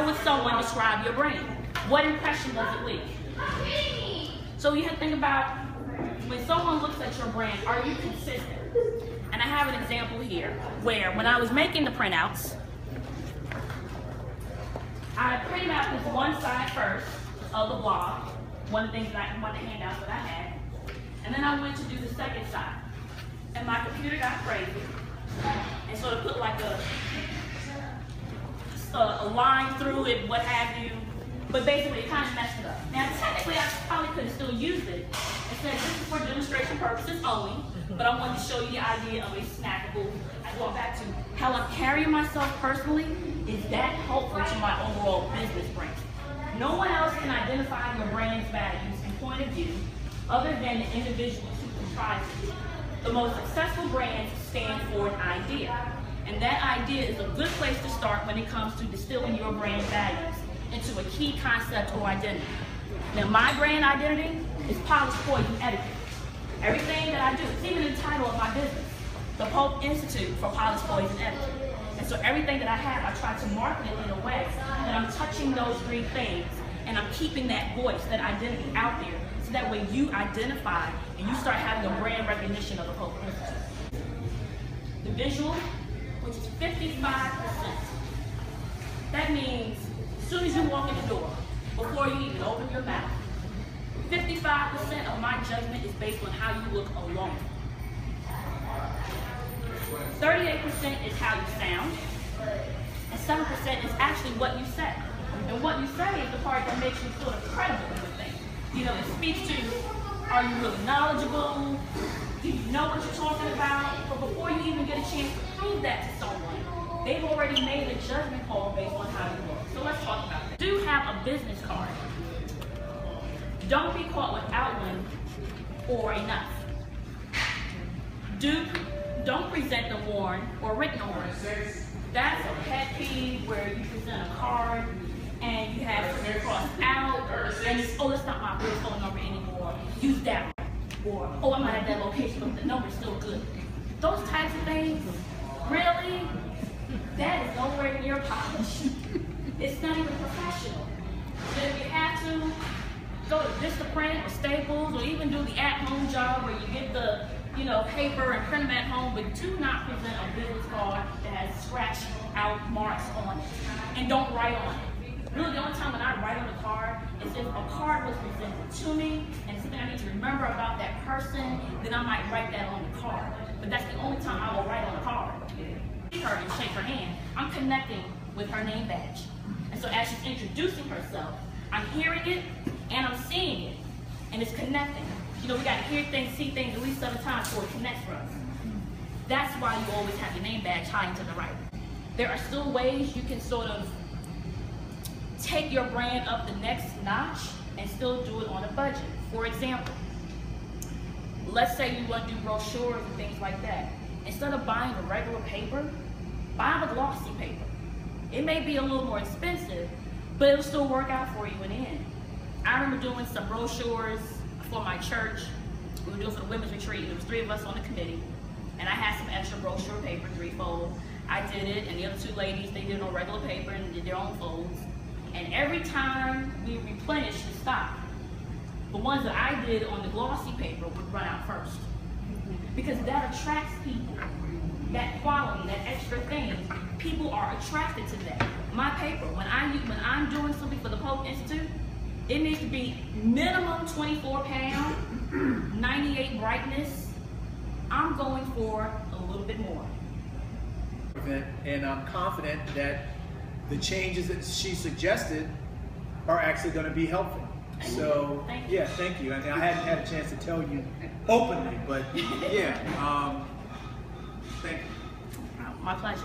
would someone describe your brand? What impression does it leave? So you have to think about, when someone looks at your brand, are you consistent? And I have an example here where when I was making the printouts, I printed out this one side first of the blog, one of the things that one of the handouts that I had, and then I went to do the second side. And my computer got crazy and sort of put like a line through it, what have you, but basically it kind of messed it up. Now technically I probably could have still used it and said this is for demonstration purposes only, but I wanted to show you the idea of a snackable. I go back to how I'm carrying myself personally. Is that helpful to my overall business brand? No one else can identify your brand's values and point of view other than the individuals who comprise it. The most successful brands stand for an idea, and that idea is a good place to start when it comes to distilling your brand values into a key concept or identity. Now, my brand identity is Poise, Poise, Etiquette. Everything that I do, it's even the title of my business, the Pope Institute for Poise, Poise, and Etiquette. And so everything that I have, I try to market it in a way that I'm touching those three things, and I'm keeping that voice, that identity out there, so that way you identify and you start having a brand recognition of the Pope Institute. The visual, which is 55%. That means as soon as you walk in the door, before you even open your mouth, 55% of my judgment is based on how you look alone. 38% is how you sound, and 7% is actually what you say. And what you say is the part that makes you sort of credible with things. You know, it speaks to, are you really knowledgeable? Do you know what you're talking about? But before you even get a chance to prove that to someone, they've already made a judgment call based on how you look. So let's talk about that. Do have a business card. Don't be caught without one or enough. Don't present them worn or written on. That's a pet peeve where you present a card and you have something crossed out, and it's, oh, that's not my real phone number anymore. Use that one. Or, oh, I'm not at that location, but the number's still good. Those types of things, really, that is nowhere near polished. It's not even professional. But if you have to, go to Vistaprint or Staples, or even do the at-home job where you get the paper and print them at home, but do not present a business card that has scratched out marks on it. And don't write on it. Really, the only time when I write on a card is if a card was presented to me and something I need to remember about that person, then I might write that on the card. But that's the only time I will write on a card. See her and shake her hand, I'm connecting with her name badge. And so as she's introducing herself, I'm hearing it and I'm seeing it, and it's connecting. You know, we got to hear things, see things at least 7 times before it connects for us. That's why you always have your name badge high to the right. There are still ways you can sort of take your brand up the next notch and still do it on a budget. For example, let's say you want to do brochures and things like that. Instead of buying a regular paper, buy the glossy paper. It may be a little more expensive, but it'll still work out for you in the end. I remember doing some brochures for my church. We were doing for the women's retreat, and there was 3 of us on the committee, and I had some extra brochure paper, 3-fold. I did it, and the other 2 ladies, they did it on regular paper and did their own folds. And every time we replenished the stock, the ones that I did on the glossy paper would run out first. Because that attracts people. That quality, that extra thing, people are attracted to that. My paper, when I'm doing something for the Pope Institute, it needs to be minimum 24 pound, 98 brightness. I'm going for a little bit more. And I'm confident that the changes that she suggested are actually going to be helpful. So, yeah, thank you. I mean, I hadn't had a chance to tell you openly, but yeah, thank you. My pleasure.